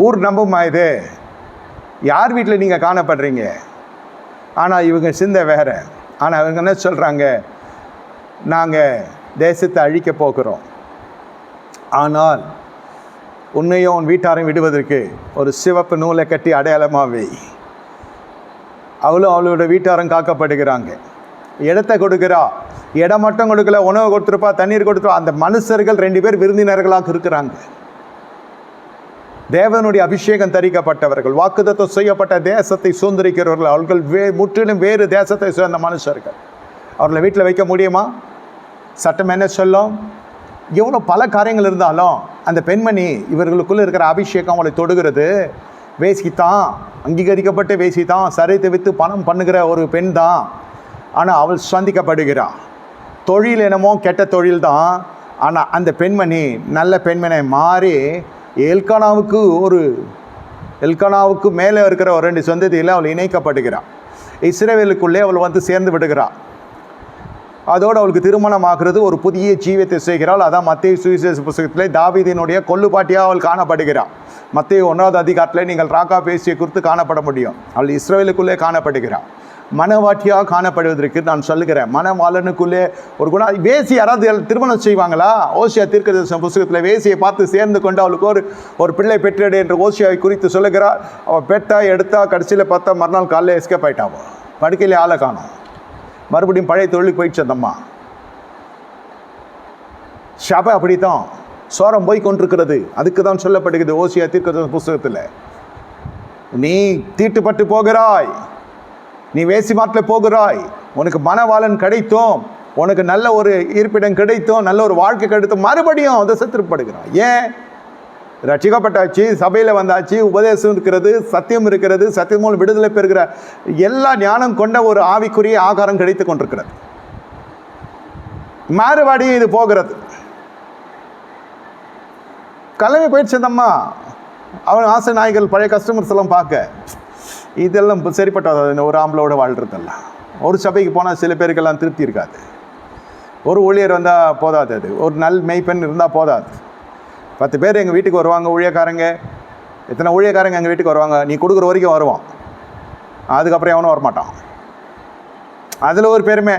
ஊர் நம்புமா இது? யார் வீட்டில் நீங்கள் காணப்படுறீங்க? ஆனால் இவங்க சிந்தை வேறு. ஆனால் அவங்க என்ன சொல்கிறாங்க? நாங்கள் தேசத்தை அழிக்க போகிறோம், ஆனால் உன்னையும் உன் வீட்டாரையும் விடுவதற்கு ஒரு சிவப்பு நூலை கட்டி அடையாளமாகவே. அவளோட வீட்டாரும் காக்கப்படுகிறாங்க. இடத்தை கொடுக்குறா, இடம் மட்டும் கொடுக்கல, உணவு கொடுத்துருப்பா, தண்ணீர் கொடுத்துருப்பா. அந்த மனுஷர்கள் 2 பேர் விருந்தினர்களாக இருக்கிறாங்க. தேவனுடைய அபிஷேகம் தரிக்கப்பட்டவர்கள், வாக்குத்தத்தம் செய்யப்பட்ட தேசத்தை சுதந்திரிக்கிறவர்கள். அவர்கள் முற்றிலும் வேறு தேசத்தை சேர்ந்த மனுஷர்கள். அவர்களை வீட்டில் வைக்க முடியுமா? சட்டம் என்ன சொல்லும்? எவ்வளோ பல காரியங்கள் இருந்தாலும் அந்த பெண்மணி, இவர்களுக்குள்ளே இருக்கிற அபிஷேகம் அவளை தொடுகிறது. வேசித்தான், அங்கீகரிக்கப்பட்ட வேசித்தான், சரித்தை விற்று பணம் பண்ணுகிற ஒரு பெண் தான். ஆனால் அவள் சந்திக்கப்படுகிறாள். தொழில் என்னமோ கெட்ட தொழில் தான். ஆனால் அந்த பெண்மணி நல்ல பெண்மனை மாறி எல்கானாவுக்கு மேலே இருக்கிற ஒரு 2 சந்ததியில் அவள் இணைக்கப்படுகிறாள். இஸ்ரவேலுக்குள்ளே அவள் வந்து சேர்ந்து விடுகிறாள். அதோடு அவளுக்கு திருமணம் ஆகிறது, ஒரு புதிய ஜீவியத்தை செய்கிறாள். அதான் மத்தேயு சுவிசேஷ புத்தகத்தில் தாவீதினுடைய கொல்லுப்பாட்டியாக அவள் காணப்படுகிறாள். மத்தேயு 1வது அதிகாரத்தில் நீங்கள் ராகா பேசியை குறித்து காணப்பட முடியும். அவள் இஸ்ரவேலுக்குள்ளே காணப்படுகிறாள். மனவாட்டியாக காணப்படுவதற்கு நான் சொல்லுகிறேன், மனவாளனுக்குள்ளே ஒரு குணம். வேசி யாராவது திருமணம் செய்வாங்களா? ஓசியா தீர்க்கதரிசன புத்தகத்தில் வேசியை பார்த்து சேர்ந்து கொண்டு அவளுக்கு ஒரு பிள்ளை பெற்றெடு என்று ஓசியாவை குறித்து சொல்லுகிறாள். அவள் பெட்டா எடுத்தா, கடைசியில் பார்த்தா மறுநாள் காலையில் எஸ்கேப் ஆகிட்டாவோ, படுக்கையிலே ஆளை காணும். மறுபடியும் பழைய தொழிலுக்கு போயிடுச்சு அந்த அம்மா. சபை அப்படித்தான் சோரம் போய் கொண்டிருக்கிறது. அதுக்கு தான் சொல்லப்படுகிறது ஓசியா தீர்க்கதரிசன புத்தகத்தில், நீ தீட்டுப்பட்டு போகிறாய், நீ வேசி மாட்டில் போகிறாய், உனக்கு மனவாளன் கிடைத்தோம், உனக்கு நல்ல ஒரு இருப்பிடம் கிடைத்தோம், நல்ல ஒரு வாழ்க்கை கிடைத்தோம், மறுபடியும் அதை செத்துப்படுகிறாய். ஏன்? ரட்சிக்கப்பட்டாச்சு, சபையில் வந்தாச்சு, உபதேசம் இருக்கிறது, சத்தியம் இருக்கிறது, சத்தியம் மூலம் விடுதலை பெறுகிற எல்லா ஞானம் கொண்ட ஒரு ஆவிக்குரிய ஆகாரம் கிடைத்து கொண்டிருக்கிறது. மறுபடியும் இது போகிறது. கிளம்பி போயிடுச்சு அந்த அம்மா. அவன் ஆசை நாய்கள், பழைய கஸ்டமர்ஸ் எல்லாம் பார்க்க, இதெல்லாம் சரிப்பட்ட ஒரு ஆம்பளோட வாழ்கிறதெல்லாம். ஒரு சபைக்கு போனால் சில பேருக்கெல்லாம் திருப்தி இருக்காது. ஒரு ஊழியர் வந்தால் போதாது, அது ஒரு நல் மெய்ப்பெண் இருந்தால் போதாது. 10 பேர் எங்கள் வீட்டுக்கு வருவாங்க, ஊழியக்காரங்க. எத்தனை ஊழியக்காரங்க எங்கள் வீட்டுக்கு வருவாங்க? நீ கொடுக்குற வரைக்கும் வருவான், அதுக்கப்புறம் எவனும் வரமாட்டான். அதில் ஒரு பெருமை.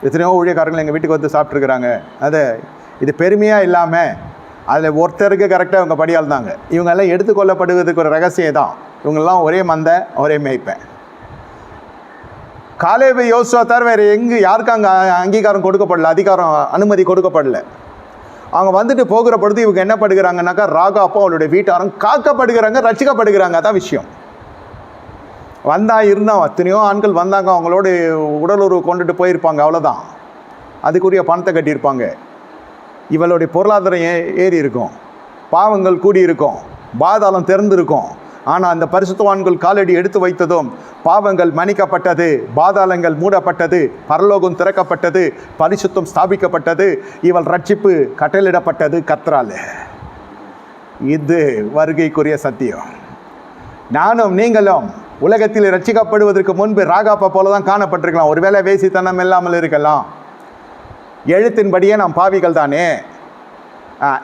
எத்தனையோ ஊழியக்காரங்கள் எங்கள் வீட்டுக்கு வந்து சாப்பிட்ருக்குறாங்க. இது பெருமையாக இல்லாமல் அதில் ஒருத்தருக்கு கரெக்டாக இவங்க படியால் தாங்க. இவங்கெல்லாம் எடுத்துக்கொள்ளப்படுவதற்கு ஒரு ரகசியம் தான். இவங்கெல்லாம் ஒரே மந்தை, ஒரே மேய்ப்பேன். காலேபு யோசுவா தவிர வேறு யாருக்கும் அங்கே அங்கீகாரம் கொடுக்கப்படல, அதிகாரம் அனுமதி கொடுக்கப்படல. அவங்க வந்துட்டு போகிற பொழுது இவங்க என்ன படுகிறாங்கன்னாக்கா, ராகாப்போ அவளுடைய வீட்டாரும் காக்கப்படுகிறாங்க, ரட்சிக்கப்படுகிறாங்க. அதான் விஷயம். இருந்தால் எத்தனையோ ஆண்கள் வந்தாங்க, அவங்களோட உடலுறவு கொண்டுட்டு போயிருப்பாங்க, அவ்வளோதான். அதுக்குரிய பணத்தை கட்டியிருப்பாங்க. இவளுடைய பொருளாதாரம் ஏறி இருக்கும், பாவங்கள் கூடியிருக்கும், பாதாளம் திறந்திருக்கும். ஆனால் அந்த பரிசுத்தவான்கள் காலடி எடுத்து வைத்ததும் பாவங்கள் மன்னிக்கப்பட்டது, பாதாளங்கள் மூடப்பட்டது, பரலோகம் திறக்கப்பட்டது, பரிசுத்தம் ஸ்தாபிக்கப்பட்டது, இவள் ரட்சிப்பு கட்டளிடப்பட்டது கர்த்தரால். இது வருகைக்குரிய சத்தியம். நானும் நீங்களும் உலகத்தில் ரட்சிக்கப்படுவதற்கு முன்பு ராகாப்பா போல தான் காணப்பட்டிருக்கலாம். ஒருவேளை வேசித்தனம் இல்லாமல் இருக்கலாம். எழுத்தின்படியே நாம் பாவிகள் தானே.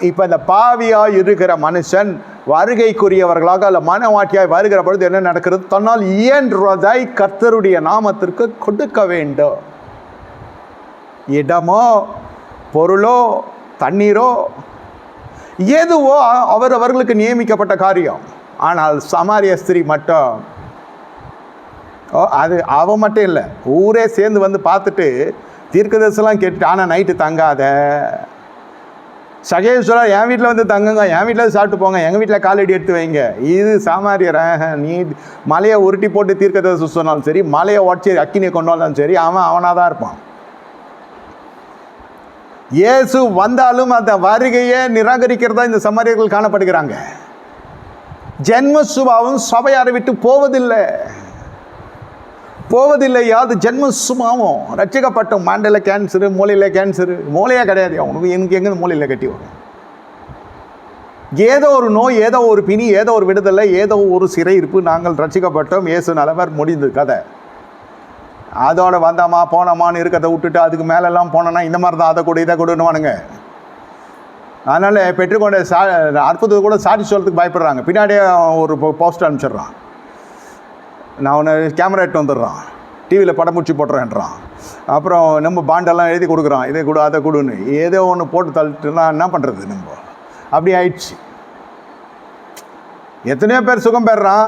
இப்போ இந்த பாவியாக இருக்கிற மனுஷன் வருகைக்குரியவர்களாக அல்ல மனவாட்டியாய் வருகிற பொழுது என்ன நடக்கிறது? தன்னால் இயன்றதை கர்த்தருடைய நாமத்திற்கு கொடுக்க வேண்டும். இடமோ பொருளோ தண்ணீரோ எதுவோ அவர்களுக்கு நியமிக்கப்பட்ட காரியம். ஆனால் சமாரிய ஸ்திரீ மட்டும், அது அவ மட்டும் இல்லை, ஊரே சேர்ந்து வந்து பார்த்துட்டு தீர்க்கதரிசனம் கேட்டுட்டு, ஆனால் நைட்டு தங்காத, சகேஸ்வரா என் வீட்டில் வந்து தங்குங்க, என் வீட்டில் சாப்பிட்டு போங்க, எங்கள் வீட்டில் காலடி எடுத்து வைங்க. இது சாமாரியர். நீ மலையை உருட்டி போட்டு தீர்க்கதரிசனம் சொன்னாலும் சரி, மலையை உடச்சி அக்கினியை கொண்டு வந்தாலும் சரி, அவனாக தான் இருப்பான். இயேசு வந்தாலும் அந்த வருகையை நிராகரிக்கிறதா இந்த சமாரியர்கள் காணப்படுகிறாங்க. ஜென்ம சுபாவம் சபையாரை விட்டு போவதில்லை. அது ஜென்ம சுபாவம். ரட்சிக்கப்பட்டோம். மண்டையில் கேன்சரு, மூளையில் கேன்சரு, மூளையே கிடையாது அவனுக்கு. எனக்கு எங்கே மூளையில் கட்டி வரும்? ஏதோ ஒரு நோய், ஏதோ ஒரு பிணி, ஏதோ ஒரு விடுதலை, ஏதோ ஒரு சிறையிருப்பு. நாங்கள் ரட்சிக்கப்பட்டோம், இயேசு நல்லவர், முடிந்து கதை. அதோட வந்தாமா போனோமான்னு இருக்கிறத விட்டுட்டு அதுக்கு மேலெல்லாம் போனோன்னா இந்த மாதிரி தான் அதை கூட இதை கொடுன்னுவானுங்க. அதனால் பெற்றுக்கொண்ட அற்புதத்தை கூட சாட்சி சொல்கிறதுக்கு பயப்படுறாங்க. பின்னாடியே ஒரு போஸ்ட் அனுப்பிச்சிட்றான், நான் அவனை கேமரா எடுத்து வந்துடுறான், டிவியில் படம் முடிச்சு போட்டுறேன்றான். அப்புறம் நம்ம பாண்டெல்லாம் எழுதி கொடுக்குறான், இதை கொடு அதை கொடுன்னு. ஏதோ ஒன்று போட்டு தள்ளிட்டுனா என்ன பண்ணுறது? நம்ம அப்படி ஆயிடுச்சு. எத்தனையோ பேர் சுகம் பெறுறான்,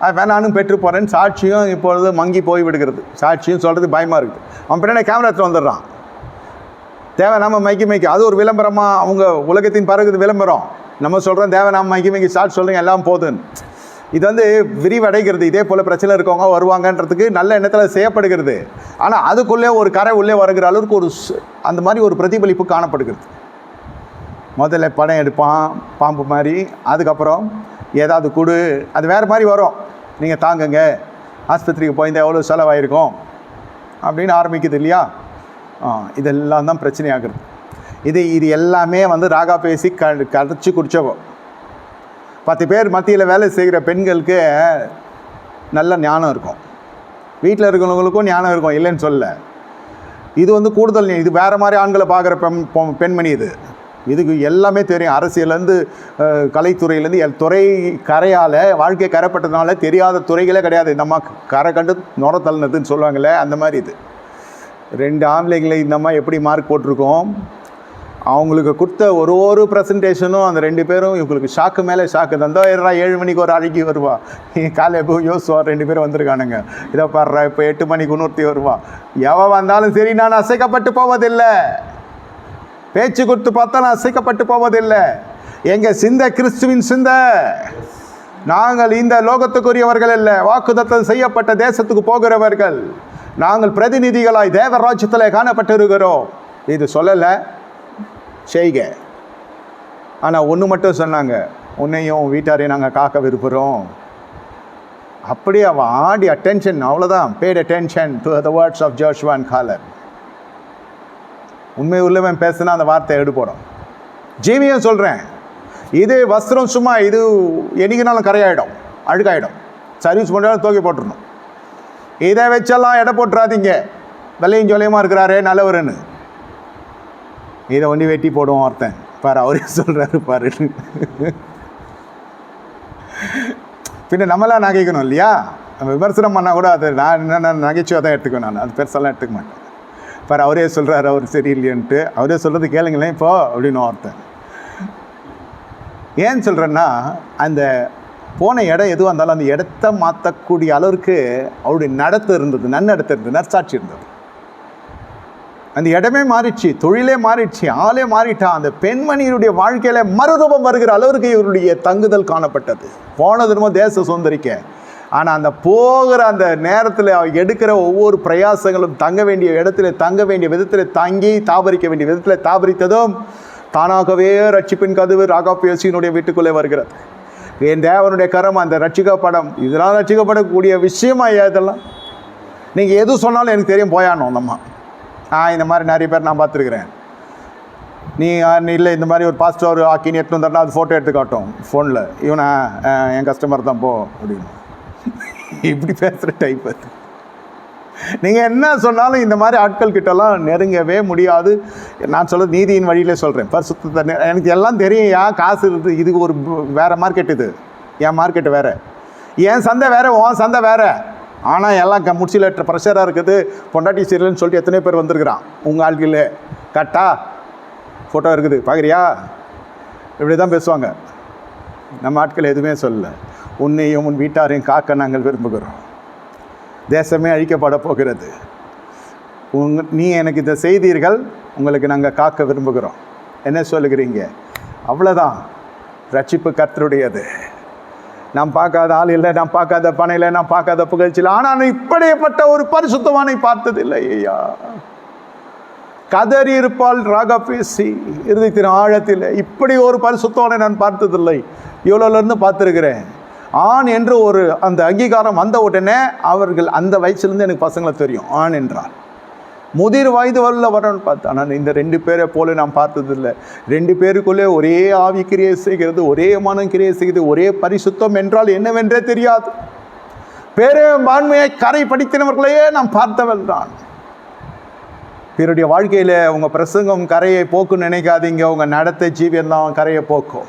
அது வேணானும் பெற்று போகிறேன்னு சாட்சியும் இப்பொழுது மங்கி போய் விடுகிறது. சாட்சியும் சொல்கிறது பயமாக இருக்குது. அவன் பின்னாடி கேமரா எடுத்து வந்துடுறான், தேவைநாம மைக்கி அது ஒரு விளம்பரமாக அவங்க உலகத்தின் பறகுது விளம்பரம். நம்ம சொல்கிறோம் தேவைநாம மைக்கி சாட்சி சொல்கிறீங்க எல்லாம் போதுன்னு. இது விரிவடைகிறது. இதே போல் பிரச்சனை இருக்கவங்க வருவாங்கன்றதுக்கு நல்ல எண்ணத்தில் செய்யப்படுகிறது. ஆனால் அதுக்குள்ளே ஒரு கரை உள்ளே வருகிற அளவுக்கு ஒரு அந்த மாதிரி ஒரு பிரதிபலிப்பு காணப்படுகிறது. முதல்ல படம் எடுப்பான் பாம்பு மாதிரி, அதுக்கப்புறம் ஏதாவது கொடு, அது வேறு மாதிரி வரும். நீங்கள் தாங்குங்க, ஆஸ்பத்திரிக்கு போயிருந்தால் எவ்வளோ செலவாயிருக்கும் அப்படின்னு ஆரம்பிக்குது இல்லையா? இதெல்லாம் தான் பிரச்சனையாகிறது. இது எல்லாமே ராகா பேசி கரைச்சி குடித்தவோ. 10 பேர் மத்தியில் வேலை செய்கிற பெண்களுக்கு நல்ல ஞானம் இருக்கும், வீட்டில் இருக்கிறவங்களுக்கும் ஞானம் இருக்கும், இல்லைன்னு சொல்ல. இது கூடுதல். இது வேறு மாதிரி ஆண்களை பார்க்குற பெண்மணி. இதுக்கு எல்லாமே தெரியும். அரசியலேருந்து கலைத்துறையிலேருந்து துறை கரையால் வாழ்க்கை கரைப்பட்டதுனால தெரியாத துறைகளே கிடையாது. இந்த அம்மா கரை கண்டு நுர தள்ளினதுன்னு சொல்லுவாங்களே, அந்த மாதிரி. இது 2 ஆம்பளைங்களை இந்த அம்மா எப்படி மார்க் போட்டிருக்கோம். அவங்களுக்கு கொடுத்த ஒரு ப்ரெசன்டேஷனும் அந்த 2 பேரும் இவங்களுக்கு ஷாக்கு மேலே ஷாக்கு. தந்தோ 7 மணிக்கு ஒரு அழகி வருவா, காலை எப்போ யோசுவா 2 பேரும் வந்திருக்கானுங்க. இதை பாடுறா, இப்போ 8 மணிக்கு இன்னொருத்தி வருவா. எவ வந்தாலும் சரி, நான் அசைக்கப்பட்டு போவதில்லை. பேச்சு கொடுத்து பார்த்தா நான் அசைக்கப்பட்டு போவதில்லை. எங்கள் சிந்தை கிறிஸ்துவின் சிந்தை. நாங்கள் இந்த லோகத்துக்குரியவர்கள் இல்லை, வாக்குத்தத்தம் செய்யப்பட்ட தேசத்துக்கு போகிறவர்கள். நாங்கள் பிரதிநிதிகளாய் தேவராஜ்யத்தில் காணப்பட்டிருக்கிறோம். இது சொல்லலை, செய்க. ஆனால் ஒன்று மட்டும் சொன்னாங்க, உன்னையும் வீட்டாரையும் நாங்கள் காக்க விரும்புகிறோம். அப்படியே அவன் ஆடி அட்டென்ஷன், அவ்வளோதான். Paid attention to the words of Joshua and Caleb. உண்மை உள்ளவன் பேசுனா அந்த வார்த்தை எடுப்போடும். ஜீவியம் சொல்கிறேன், இது வஸ்திரம் சும்மா, இது என்னைக்குனாலும் கரையாயிடும், அழுக்காயிடும். சர்வீஸ் பண்ணாலும் தூக்கி போட்டுடணும். இதை வச்செல்லாம் எடை போட்டுறாதீங்க. வெள்ளையும் ஜொலியமாக இருக்கிறாரே நல்லவருன்னு. இதை ஒண்டி வெட்டி போடுவோம் ஒருத்தன் பாரு, அவரே சொல்கிறாரு பாரு. பின்ன நம்மளாம் நகைக்கணும் இல்லையா? நம்ம விமர்சனம் பண்ணால் கூட அது நான் என்னென்ன நகைச்சுவை தான் எடுத்துக்குவேன். நான் அது பெருசெல்லாம் எடுத்துக்க மாட்டேன். பாரு, அவரே சொல்கிறாரு அவர் சரியில்லைன்ட்டு. அவரே சொல்கிறது கேளுங்களேன் இப்போ அப்படின்னு ஒருத்தன். ஏன்னு சொல்கிறேன்னா, அந்த போன இடம் எதுவாக இருந்தாலும் அந்த இடத்த மாற்றக்கூடிய அளவுக்கு அவருடைய நடத்து இருந்தது, நன்னடத்து இருந்தது, நற்சாட்சி இருந்தது. அந்த இடமே மாறிடுச்சு, தொழிலே மாறிடுச்சு, ஆளே மாறிட்டான். அந்த பெண்மணியினுடைய வாழ்க்கையில் மறுரூபம் வருகிற அளவுக்கு இவருடைய தங்குதல் காணப்பட்டது. போனதுமோ தேச சுதந்திரிக்க. ஆனால் அந்த போகிற அந்த நேரத்தில் எடுக்கிற ஒவ்வொரு பிரயாசங்களும் தங்க வேண்டிய இடத்துல தங்க வேண்டிய விதத்தில் தங்கி தாபரிக்க வேண்டிய விதத்தில் தாபரித்ததும் தானாகவே ரட்சிப்பின் கதவு ராகாபியசியினுடைய வீட்டுக்குள்ளே வருகிறது. என் தேவனுடைய கரம், அந்த ரட்சிக்கப்படம், இதெல்லாம் ரட்சிக்கப்படக்கூடிய விஷயமா இதெல்லாம். நீங்கள் எது சொன்னாலும் எனக்கு தெரியும் போயானோம் நம்ம. இந்த மாதிரி நிறைய பேர் நான் பார்த்துருக்குறேன். நீ இல்லை இந்த மாதிரி ஒரு பாஸ்டர் ஒரு ஆக்கின்னு எடுத்து வந்தாருன்னா அது ஃபோட்டோ எடுத்து காட்டும் ஃபோனில். இவனா என் கஸ்டமர் தான் போ அப்படின்னு இப்படி பேசுகிற டைப் அது. நீங்கள் என்ன சொன்னாலும் இந்த மாதிரி ஆட்கள் கிட்டலாம் நெருங்கவே முடியாது. நான் சொல்கிறது நீதியின் வழியிலே சொல்கிறேன். பரிசுத்தத்தை எனக்கு எல்லாம் தெரியும். காசு இருக்குது, இதுக்கு ஒரு வேறு மார்க்கெட், இது என் மார்க்கெட்டு வேறு, என் சந்தை வேறு, உன் சந்தை வேறு. ஆனால் எல்லாம் முடிச்சில் ப்ரெஷராக இருக்குது. பொண்டாட்டி சீரியல்னு சொல்லிட்டு எத்தனை பேர் வந்திருக்கிறான் உங்கள் ஆட்கள். கரெக்டா ஃபோட்டோ இருக்குது பார்க்குறியா? இப்படி தான் பேசுவாங்க. நம்ம ஆட்கள் எதுவுமே சொல்லலை. உன்னையும் உன் வீட்டாரையும் காக்க நாங்கள் விரும்புகிறோம். தேசமே அழிக்கப்பட போகிறது. நீ எனக்கு இதை செய்தீர்கள், உங்களுக்கு நாங்கள் காக்க விரும்புகிறோம். என்ன சொல்லுகிறீங்க? அவ்வளோதான். ரட்சிப்பு கர்த்தருடையது. நாம் பார்க்காத ஆள் இல்லை, நாம் பார்க்காத பணம் இல்லை, நாம் பார்க்காத புகழ்ச்சியில். ஆனால் இப்படிப்பட்ட ஒரு பரிசுத்தவானை பார்த்ததில்லை ஐயா. கதறி இருப்பாள் ராகாபேசி இருதயத்தின் ஆழத்தில். இப்படி ஒரு பரிசுத்தவானை நான் பார்த்ததில்லை. இவ்வளோலேருந்து பார்த்துருக்கிறேன். ஆண் என்று ஒரு அந்த அங்கீகாரம் வந்த உடனே அவர்கள் அந்த வயசுலேருந்து எனக்கு பசங்களை தெரியும். ஆண் என்றால் முதிர் வயது வரல வரணும்னு பார்த்தேன். ஆனால் இந்த 2 பேரை போல நான் பார்த்ததில்லை. 2 பேருக்குள்ளே ஒரே ஆவி கிரியை செய்கிறது, ஒரே மனம் கிரியை செய்கிறது, ஒரே பரிசுத்தம் என்றால் என்னவென்றே தெரியாது. பேரே பான்மையை கரை படித்தினவர்களையே நாம் பார்த்தவள் தான். பிறருடைய வாழ்க்கையில் உங்கள் பிரசங்கம் கரையை போக்குன்னு நினைக்காதீங்க. உங்கள் நடத்தை ஜீவியம் தான் கரையை போக்கும்.